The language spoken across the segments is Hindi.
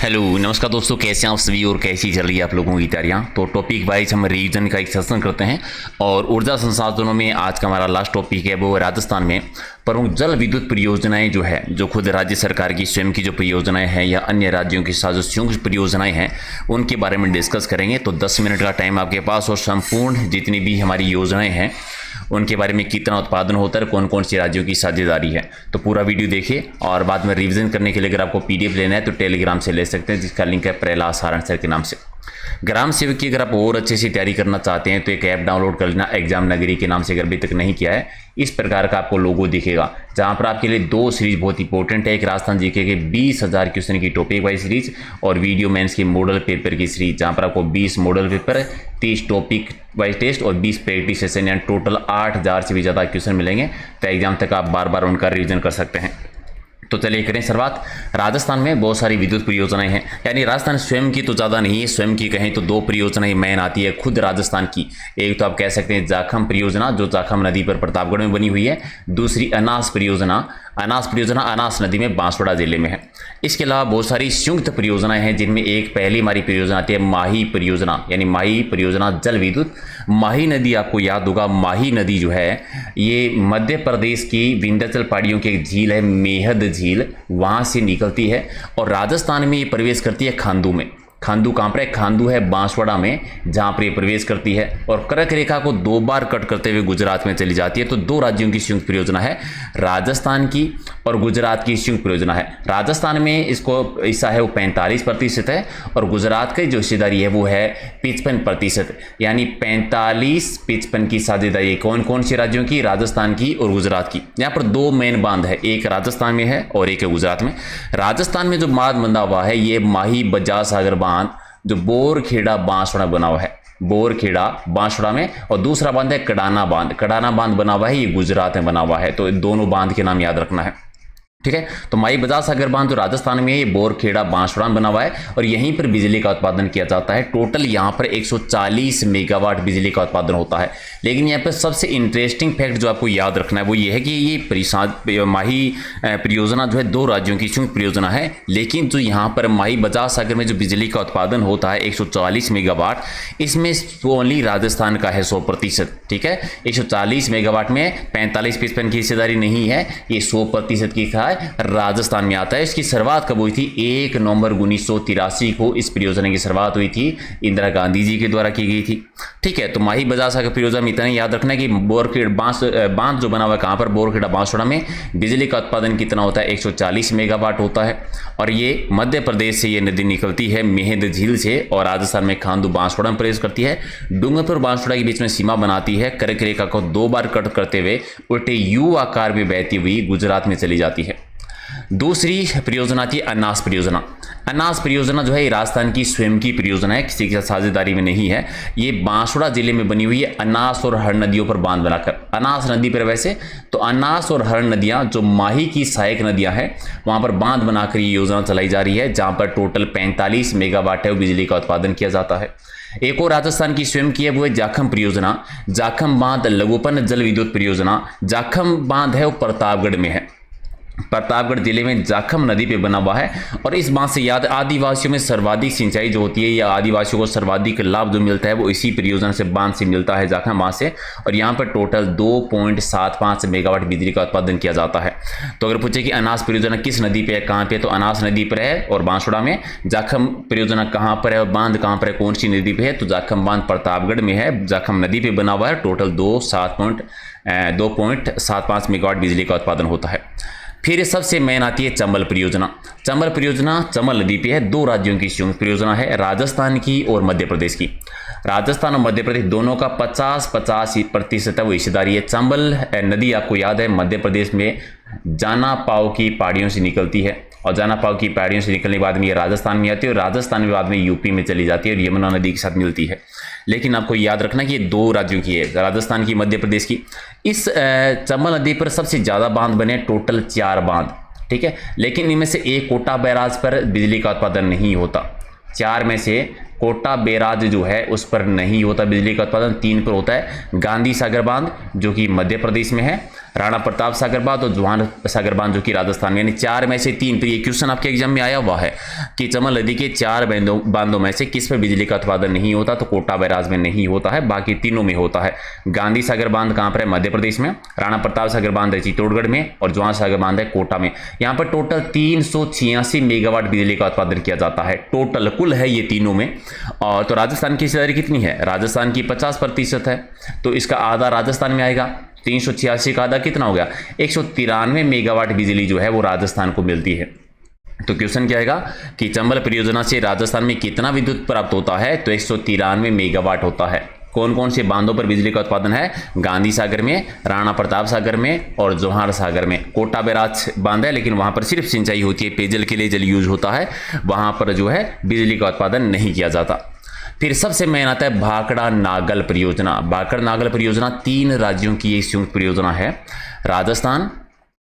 हेलो नमस्कार दोस्तों, कैसे हैं आप सभी और कैसी चल रही है आप लोगों की तैयारियां। तो टॉपिक वाइज हम रिवीजन का एक सेशन करते हैं और ऊर्जा संसाधनों में आज का हमारा लास्ट टॉपिक है वो राजस्थान में प्रमुख जल विद्युत परियोजनाएं जो है, जो खुद राज्य सरकार की स्वयं की जो परियोजनाएं हैं या अन्य राज्यों की साथ जो संयुक्त परियोजनाएं हैं उनके बारे में डिस्कस करेंगे। तो 10 मिनट का टाइम आपके पास और संपूर्ण जितनी भी हमारी योजनाएं हैं उनके बारे में कितना उत्पादन होता है, कौन कौन सी राज्यों की साझेदारी है, तो पूरा वीडियो देखिए। और बाद में रिवीजन करने के लिए अगर आपको पीडीएफ लेना है तो टेलीग्राम से ले सकते हैं, जिसका लिंक है प्रहलाद सारण सर के नाम से। ग्राम सेवक की अगर आप और अच्छे से तैयारी करना चाहते हैं तो एक ऐप डाउनलोड कर लेना, एग्जाम नगरी के नाम से, अगर अभी तक नहीं किया है। इस प्रकार का आपको लोगो दिखेगा जहां पर आपके लिए 2 सीरीज बहुत इंपॉर्टेंट है। एक राजस्थान जीके के 20,000 क्वेश्चन की टॉपिक वाइज सीरीज और वीडियो मेंस की मॉडल पेपर की सीरीज, जहां पर आपको 20 model paper, 30 topic wise test और 20 प्रैक्टिस सेशन, यानी टोटल 8,000 से भी ज़्यादा क्वेश्चन मिलेंगे। तो एग्जाम तक आप बार बार उनका रिविजन कर सकते हैं। तो चलिए करें शुरुआत। राजस्थान में बहुत सारी विद्युत परियोजनाएं हैं, यानी राजस्थान स्वयं की तो ज़्यादा नहीं है, स्वयं की कहें तो 2 परियोजनाएं मेन आती है खुद राजस्थान की। एक तो आप कह सकते हैं जाखम परियोजना, जो जाखम नदी पर प्रतापगढ़ में बनी हुई है। दूसरी अनास परियोजना अनास नदी में बांसवाड़ा जिले में है। इसके अलावा बहुत सारी संयुक्त परियोजनाएं हैं, जिनमें एक पहली हमारी परियोजना आती है माही परियोजना, यानी माही परियोजना जल विद्युत। माही नदी आपको याद होगा, माही नदी जो है ये मध्य प्रदेश की विंध्याचल पहाड़ियों की एक झील है, मेहद झील, वहां से निकलती है और राजस्थान में ये प्रवेश करती है खांदू में। खांदू कहाँ पर है? खांदू है बांसवाड़ा में, जहाँ पर ये प्रवेश करती है और कर्क रेखा को 2 बार कट करते हुए गुजरात में चली जाती है। तो 2 राज्यों की संयुक्त परियोजना है, राजस्थान की और गुजरात की संयुक्त परियोजना है। राजस्थान में इसको हिस्सा है वो 45% है और गुजरात की जो हिस्सेदारी है वो है 55%, यानी 45-55 की साझेदारी कौन कौन से राज्यों की? राजस्थान की और गुजरात की। यहाँ पर 2 मेन बांध है, एक राजस्थान में है और एक है गुजरात में। राजस्थान में जो बांध बंधा हुआ है ये माही बजाज सागर बांध, जो बोरखेड़ा बांसवाड़ा बना हुआ है, बोरखेड़ा बांसवाड़ा में, और दूसरा बांध है कडाना बांध। कडाना बांध बना हुआ है, ये गुजरात में बना हुआ है। तो दोनों बांध के नाम याद रखना है, ठीक है। तो माई बजाज सागर बांध जो राजस्थान में है, ये बोरखेड़ा बांसवाड़ा बना हुआ है और यहीं पर बिजली का उत्पादन किया जाता है। टोटल यहाँ पर 140 मेगावाट बिजली का उत्पादन होता है। लेकिन यहाँ पर सबसे इंटरेस्टिंग फैक्ट जो आपको याद रखना है वो ये है कि ये माही परियोजना जो है 2 राज्यों की संयुक्त परियोजना है, लेकिन जो यहाँ पर माही बजाज सागर में जो बिजली का उत्पादन होता है 140 मेगावाट, इसमें ओनली राजस्थान का है 100%, ठीक है। 140 मेगावाट में 45-55 की हिस्सेदारी नहीं है, ये 100% की राजस्थान में आता है। इसकी शुरुआत कब हुई थी? 1 नवंबर 1983 को इस परियोजना की शुरुआत हुई थी, इंदिरा गांधी जी के द्वारा की गई थी, ठीक है। तो माही बजाज सागर परियोजना में इतना याद रखना है कि बोरखेड़ा बांध जो बना हुआ है कहां पर? बोरखेड़ा बांसवाड़ा में। बिजली का उत्पादन कितना होता है? 140 मेगावाट होता है और ये मध्य प्रदेश से ये नदी निकलती है मेहद झील से और राजस्थान में खांदू बांसवाड़ा में प्रवेश करती है। डूंगरपुर बांसवाड़ा के बीच में सीमा बनाती है, कर्क रेखा को 2 बार कट करते हुए उल्टे यू आकार में बहती हुई गुजरात में चली जाती है। दूसरी परियोजना थी अनास परियोजना। अनास परियोजना जो है ये राजस्थान की स्वयं की परियोजना है, किसी की साझेदारी में नहीं है। ये बांसवाड़ा जिले में बनी हुई है, अनास और हर नदियों पर बांध बनाकर। अनास नदी पर वैसे तो अनास और हर नदियां जो माही की सहायक नदियां हैं वहां पर बांध बनाकर ये योजना चलाई जा रही है, जहां पर टोटल 45 मेगावाट है वो बिजली का उत्पादन किया जाता है। एक और राजस्थान की स्वयं की है वो है जाखम परियोजना। जाखम बांध लघुपन जल विद्युत परियोजना। जाखम बांध है वो प्रतापगढ़ में है, प्रतापगढ़ जिले में जाखम नदी पे बना हुआ है और इस बात से याद, आदिवासियों में सर्वाधिक सिंचाई जो होती है या आदिवासियों को सर्वाधिक लाभ जो मिलता है वो इसी परियोजना से बांध से मिलता है, जाखम बांध से। और यहाँ पर टोटल 2.75 मेगावाट बिजली का उत्पादन किया जाता है। तो अगर पूछे कि अनास परियोजना किस नदी पे है, कहाँ पे, तो अनास नदी पर है और बांसवाड़ा में। जाखम परियोजना कहाँ पर है और बांध कहाँ पर है, कौन सी नदी पे है, तो जाखम बांध प्रतापगढ़ में है, जाखम नदी पे बना हुआ है। टोटल 2.75 मेगावाट बिजली का उत्पादन होता है। फिर सबसे मेन आती है चंबल परियोजना। चंबल परियोजना चंबल नदी पे है, 2 राज्यों की संयुक्त परियोजना है, राजस्थान की और मध्य प्रदेश की। राजस्थान और मध्य प्रदेश दोनों का 50-50% वो हिस्सेदारी है। चंबल नदी आपको याद है मध्य प्रदेश में जाना पाव की पहाड़ियों से निकलती है और जाना पाव की पहाड़ियों से निकलने के बाद में ये राजस्थान में आती है और राजस्थान में बाद में यूपी में चली जाती है और यमुना नदी के साथ मिलती है। लेकिन आपको याद रखना कि ये 2 राज्यों की है, राजस्थान की, मध्य प्रदेश की। इस चंबल नदी पर सबसे ज़्यादा बांध बने, टोटल 4 बांध, ठीक है। लेकिन इनमें से एक कोटा बैराज पर बिजली का उत्पादन नहीं होता, 4 में से कोटा बैराज जो है उस पर नहीं होता बिजली का उत्पादन, 3 पर होता है। गांधी सागर बांध जो कि मध्य प्रदेश में है, राणा प्रताप सागर बांध और जवाहर सागर बांध जो कि राजस्थान में, यानी 4 में से 3 पर। ये क्वेश्चन आपके एग्जाम में आया हुआ है कि चंबल नदी के 4 बांधों में से किस पर बिजली का उत्पादन नहीं होता, तो कोटा बैराज में नहीं होता है, बाकी तीनों में होता है। गांधी सागर बांध कहां पर है? मध्य प्रदेश में। राणा प्रताप सागर बांध है चित्तौड़गढ़ में और जवाहर सागर बांध है कोटा में। यहां पर टोटल 386 मेगावाट बिजली का उत्पादन किया जाता है, टोटल कुल है ये तीनों में। और तो राजस्थान की हिस्सेदारी कितनी है? राजस्थान की 50% है, तो इसका आधा राजस्थान में आएगा। 386 का आधा कितना हो गया? 193 मेगावाट बिजली जो है वो राजस्थान को मिलती है। तो क्वेश्चन क्या आएगा कि चंबल परियोजना से राजस्थान में कितना विद्युत प्राप्त होता है? तो 193 मेगावाट होता है। कौन कौन से बांधों पर बिजली का उत्पादन है? गांधी सागर में, राणा प्रताप सागर में और जवाहर सागर में। कोटा बैराज बांध है लेकिन वहां पर सिर्फ सिंचाई होती है, पेयजल के लिए जल यूज होता है, वहां पर जो है बिजली का उत्पादन नहीं किया जाता। फिर सबसे मेन आता है भाखड़ा नागल परियोजना। भाखड़ा नागल परियोजना 3 राज्यों की एक संयुक्त परियोजना है। राजस्थान,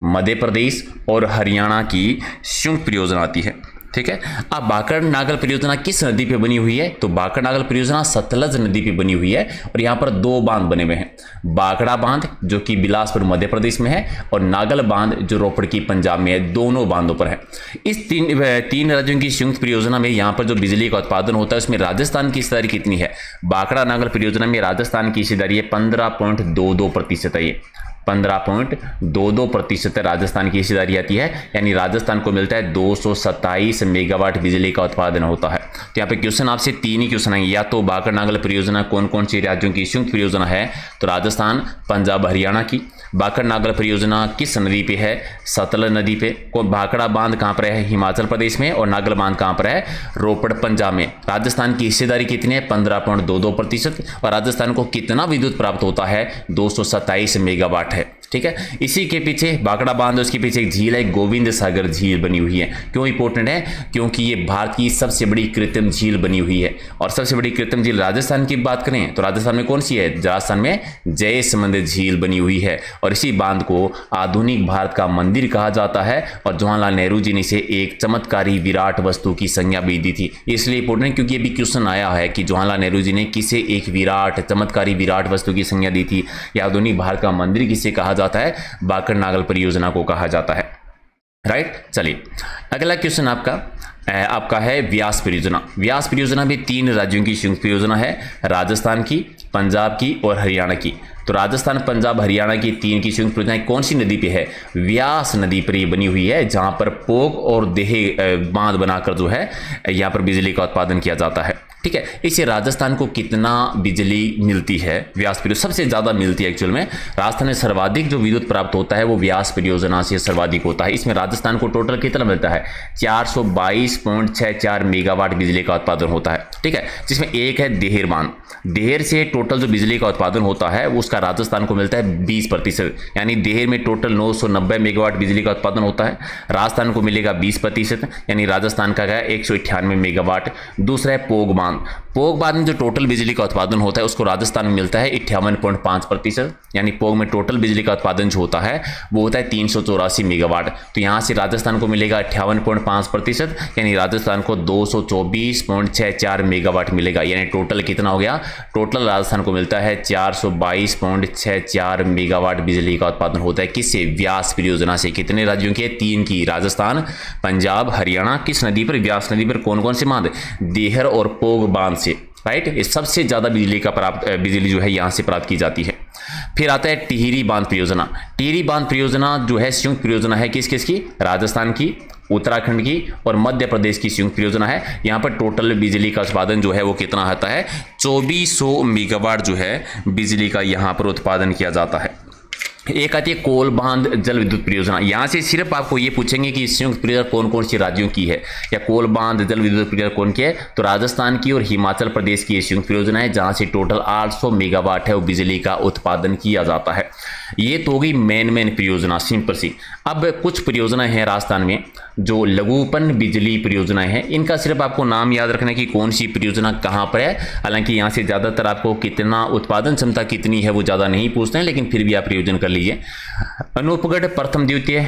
मध्य प्रदेश और हरियाणा की संयुक्त परियोजना आती है, ठीक है। अब भाखड़ा नागल परियोजना किस नदी पे बनी हुई है? तो भाखड़ा नागल परियोजना सतलज नदी पे बनी हुई है और यहाँ पर 2 बांध बने हुए हैं। भाखड़ा बांध जो कि बिलासपुर मध्य प्रदेश में है और नागल बांध जो रोपड़ की पंजाब में है, दोनों बांधों पर है। इस तीन राज्यों की संयुक्त परियोजना में यहाँ पर जो बिजली का उत्पादन होता है उसमें राजस्थान की हिस्सेदारी कितनी है? भाखड़ा नागल परियोजना में राजस्थान की हिस्सेदारी है 15.22% है। ये 15.22% राजस्थान की हिस्सेदारी आती है, यानी राजस्थान को मिलता है 227 मेगावाट बिजली का उत्पादन होता है। तो यहाँ पे क्वेश्चन आपसे 3 ही क्वेश्चन आएंगे, या तो भाखड़ा नागल परियोजना कौन कौन से राज्यों की संयुक्त परियोजना है? तो राजस्थान, पंजाब, हरियाणा की। भाखड़ा नागल परियोजना किस नदी पे है? सतलज नदी पे। भाखड़ा बांध कहाँ पर है? हिमाचल प्रदेश में। और नागल बांध कहाँ पर है? रोपड़ पंजाब में। राजस्थान की हिस्सेदारी कितनी है? 15.22%। और राजस्थान को कितना विद्युत प्राप्त होता है? 227 मेगावाट है, ठीक है। इसी के पीछे भाखड़ा बांध, उसके पीछे एक झील है, गोविंद सागर झील बनी हुई है। क्यों इंपॉर्टेंट है? क्योंकि ये भारत की सबसे बड़ी कृत्रिम झील बनी हुई है। और सबसे बड़ी कृत्रिम झील राजस्थान की बात करें तो राजस्थान में कौन सी है? राजस्थान में जयसमंद झील बनी हुई है। और इसी बांध को आधुनिक भारत का मंदिर कहा जाता है और जवाहरलाल नेहरू जी ने इसे एक चमत्कारी विराट वस्तु की संज्ञा भी दी थी। इसलिए इंपॉर्टेंट है क्योंकि अभी क्वेश्चन आया है कि जवाहरलाल नेहरू जी ने किसे एक विराट चमत्कारी विराट वस्तु की संज्ञा दी थी, या आधुनिक भारत का मंदिर किसे कहा जाता है? भाखड़ा नागल परियोजना को कहा जाता है, राइट। चलिए अगला क्वेश्चन आपका है व्यास परियोजना। व्यास परियोजना भी 3 राज्यों की संयुक्त परियोजना है, राजस्थान की, पंजाब की और हरियाणा की। तो राजस्थान, पंजाब, हरियाणा की 3 की संयुक्त परियोजना कौन सी नदी पे है? व्यास नदी पर ये बनी हुई है, जहां पर पोग और देह बांध बनाकर जो है यहाँ पर बिजली का उत्पादन किया जाता है, ठीक है। इससे राजस्थान को कितना बिजली मिलती है? व्यास परियोजना सबसे ज्यादा मिलती है एक्चुअल में। राजस्थान में सर्वाधिक जो विद्युत प्राप्त होता है वो व्यास परियोजना से सर्वाधिक होता है। इसमें राजस्थान को टोटल कितना मिलता है? 422.64 मेगावाट बिजली का उत्पादन होता है, ठीक है। जिसमें एक है देहेर बांध। देहेर से टोटल जो बिजली का उत्पादन होता है उसका राजस्थान को मिलता है 20%, यानी देहेर में टोटल 990 मेगावाट बिजली का उत्पादन होता है, राजस्थान को मिलेगा 20%, यानी राजस्थान का है 198 मेगावाट। दूसरा है पोग बांध। पोग बांध में जो टोटल बिजली का उत्पादन होता है उसको राजस्थान में मिलता है 58.5%, यानी पोग में टोटल बिजली का उत्पादन जो होता है वो होता है 384 मेगावाट। तो यहाँ से राजस्थान को मिलेगा 58.5%, यानी राजस्थान को 224.64 मेगावाट मिलेगा। यानी टोटल कितना हो गया? टोटल राजस्थान को मिलता है 422.64 मेगावाट बिजली का उत्पादन होता है। किससे? व्यास परियोजना से। कितने राज्यों के? 3 की, राजस्थान, पंजाब, हरियाणा। किस नदी पर? व्यास नदी पर। कौन कौन से बांध? देहर और पोग बांध से, राइट। ये सबसे ज्यादा बिजली जो है यहां से प्राप्त की जाती है। फिर आता है टिहरी बांध परियोजना। टिहरी बांध परियोजना जो है संयुक्त परियोजना है किस किस की? राजस्थान की, उत्तराखंड की और मध्य प्रदेश की संयुक्त परियोजना है। यहाँ पर टोटल बिजली का उत्पादन जो है वो कितना आता है? 2400 मेगावाट जो है बिजली का यहाँ पर उत्पादन किया जाता है। एक आती है कोल बांध जल विद्युत परियोजना। यहाँ से सिर्फ आपको ये पूछेंगे कि संयुक्त परियोजना कौन कौन सी राज्यों की है, या कोल बांध जल विद्युत परियोजना कौन की है? तो राजस्थान की और हिमाचल प्रदेश की संयुक्त परियोजना है, जहाँ से टोटल 800 मेगावाट है वो बिजली का उत्पादन किया जाता है। ये तो होगी मेन परियोजना, सिंपल सी। अब कुछ परियोजनाएं हैं राजस्थान में जो लघुपन बिजली परियोजनाएं हैं, इनका सिर्फ आपको नाम याद रखना है कि कौन सी परियोजना कहाँ पर है। हालांकि यहाँ से ज़्यादातर आपको कितना उत्पादन क्षमता कितनी है वो ज़्यादा नहीं पूछते हैं, लेकिन फिर भी आप रिवीजन कर लीजिए। अनूपगढ़ प्रथम द्वितीय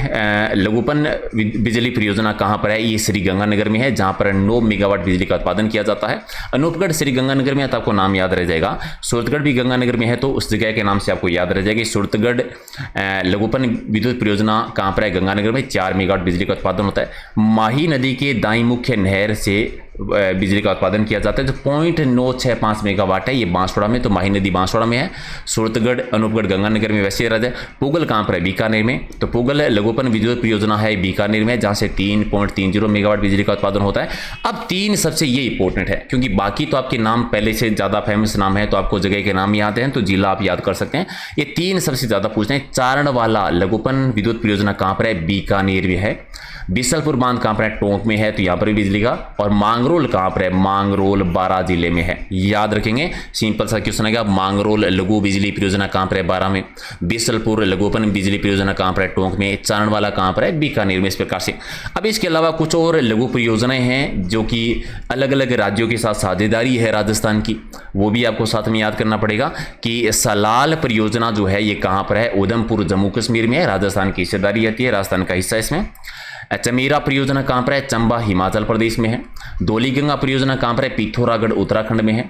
लघुपन बिजली परियोजना कहाँ पर है? ये श्री गंगानगर में है, जहाँ पर 9 मेगावाट बिजली का उत्पादन किया जाता है। अनूपगढ़ श्री गंगानगर में है तो आपको नाम याद रह जाएगा। सूरतगढ़ भी गंगानगर में है तो उस जगह के नाम से आपको याद रह जाएगी। सूरतगढ़ लघुपन विद्युत परियोजना कहाँ पर है? गंगानगर में 4 मेगावाट बिजली का उत्पादन होता है। माही नदी के दाई मुख्य नहर से बिजली का उत्पादन किया जाता है, तो 0.965 मेगावाट है ये बांसवाड़ा में, तो माही नदी बांसवाड़ा में है। सूरतगढ़ अनूपगढ़ गंगानगर में वैसे रह जाए। पुगल कहाँ पर है? बीकानेर में, तो पुगल लघुपन विद्युत परियोजना है बीकानेर में, जहाँ से 3.30 मेगावाट बिजली का उत्पादन होता है। अब 3 सबसे ये इंपॉर्टेंट है, क्योंकि बाकी तो आपके नाम पहले से ज़्यादा फेमस नाम है, तो आपको जगह के नाम याद हैं तो जिला आप याद कर सकते हैं। ये 3 सबसे ज़्यादा पूछते हैं। चारणवाला लघुपन विद्युत परियोजना कहाँ पर है? बीकानेर में है। बिसलपुर बांध कहाँ पर है? टोंक में है, तो यहाँ पर भी बिजली का। और मांगरोल कहाँ पर है? मांगरोल बारां जिले में है। याद रखेंगे, सिंपल सा क्वेश्चन है। मांगरोल लघु बिजली परियोजना कहाँ पर है? बारां में। बिसलपुर लघुपन बिजली परियोजना कहाँ पर है? टोंक में। चारणवाला कहाँ पर है? बीकानेर में। इस प्रकार से अब इसके अलावा कुछ और लघु परियोजनाएं हैं जो कि अलग अलग राज्यों के साथ साझेदारी है राजस्थान की, वो भी आपको साथ में याद करना पड़ेगा कि सलाल परियोजना जो है ये कहाँ पर है? उधमपुर जम्मू कश्मीर में है, राजस्थान की हिस्सेदारी आती है, राजस्थान का हिस्सा इसमें। चमेरा परियोजना कहाँ पर है? चंबा हिमाचल प्रदेश में है। धौलीगंगा परियोजना कहाँ पर है? पिथौरागढ़ उत्तराखंड में है।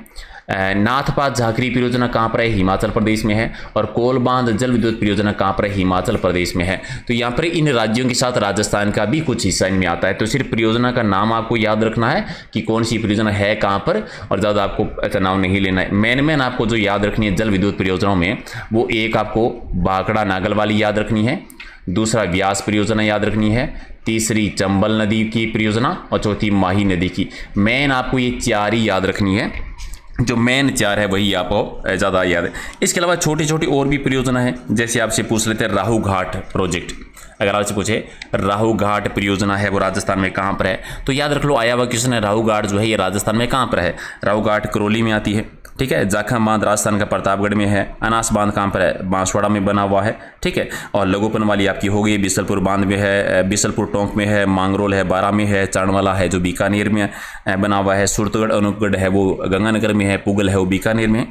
नाथपात झाकरी परियोजना कहाँ पर है? हिमाचल प्रदेश में है। और कोलबांध जल विद्युत परियोजना कहाँ पर है? हिमाचल प्रदेश में है। तो यहाँ पर इन राज्यों के साथ राजस्थान का भी कुछ हिस्सा इनमें आता है। तो सिर्फ परियोजना का नाम आपको याद रखना है कि कौन सी परियोजना है कहाँ पर, और ज़्यादा आपको ऐसा नाम नहीं लेना है। मेन आपको जो याद रखनी है जल विद्युत परियोजनाओं में, वो एक आपको भाखड़ा नागल वाली याद रखनी है, दूसरा व्यास परियोजना याद रखनी है, तीसरी चंबल नदी की परियोजना, और चौथी माही नदी की। मेन आपको ये 4 ही याद रखनी है, जो मेन 4 है वही आपको ज़्यादा याद है। इसके अलावा छोटी छोटी और भी परियोजना है, जैसे आपसे पूछ लेते हैं राहु घाट प्रोजेक्ट। अगर आपसे पूछे राहु घाट परियोजना है वो राजस्थान में कहाँ पर है, तो याद रख लो, आया हुआ क्वेश्चन है। राहु घाट जो है ये राजस्थान में कहाँ पर है? राहु घाट करौली में आती है, ठीक है। जाखम बांध राजस्थान का प्रतापगढ़ में है। अनास बांध कहाँ पर है? बांसवाड़ा में बना हुआ है, ठीक है। और लघुपन वाली आपकी हो गई बिसलपुर बांध में है, बिसलपुर टोंक में है, मांगरोल है बारां में है, चारणवाला है जो बीकानेर में बना हुआ है, सूरतगढ़ अनूपगढ़ है वो गंगानगर में है, पुगल है वो बीकानेर में।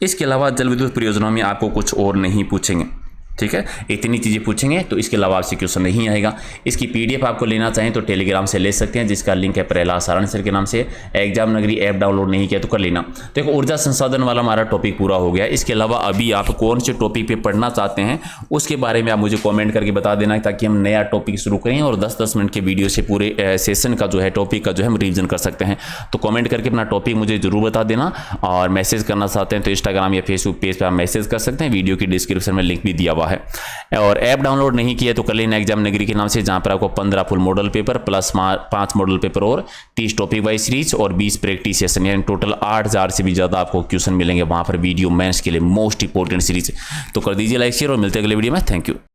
इसके अलावा जल विद्युत परियोजनाओं में आपको कुछ और नहीं पूछेंगे, ठीक है। इतनी चीज़ें पूछेंगे, तो इसके अलावा आपसे क्वेश्चन नहीं आएगा। इसकी पीडीएफ आपको लेना चाहें तो टेलीग्राम से ले सकते हैं, जिसका लिंक है प्रहलाद सारण सर के नाम से। एग्जाम नगरी ऐप डाउनलोड नहीं किया तो कर लेना। तो एक ऊर्जा संसाधन वाला हमारा टॉपिक पूरा हो गया। इसके अलावा अभी आप कौन से टॉपिक पे पढ़ना चाहते हैं उसके बारे में आप मुझे कॉमेंट करके बता देना, ताकि हम नया टॉपिक शुरू करें और 10-10 मिनट के वीडियो से पूरे सेशन का जो है टॉपिक का जो है हम रिविजन कर सकते हैं। तो कॉमेंट करके अपना टॉपिक मुझे जरूर बता देना, और मैसेज करना चाहते हैं तो इंस्टाग्राम या फेसबुक पेज पर आप मैसेज कर सकते हैं। वीडियो की डिस्क्रिप्शन में लिंक भी दिया हुआ है। और ऐप डाउनलोड नहीं किया तो कर लेना एग्जाम नगरी के नाम से, जहां पर आपको 15 full model paper plus 5 model paper और 30 टॉपिक वाइज सीरीज और 20 प्रैक्टिस सेशन, यानी टोटल 8000 से भी ज़्यादा आपको क्वेश्चन मिलेंगे वहां पर वीडियो मेंस के लिए मोस्ट इंपॉर्टेंट सीरीज। तो कर दीजिए लाइक शेयर और मिलते हैं अगले वीडियो में। Thank you.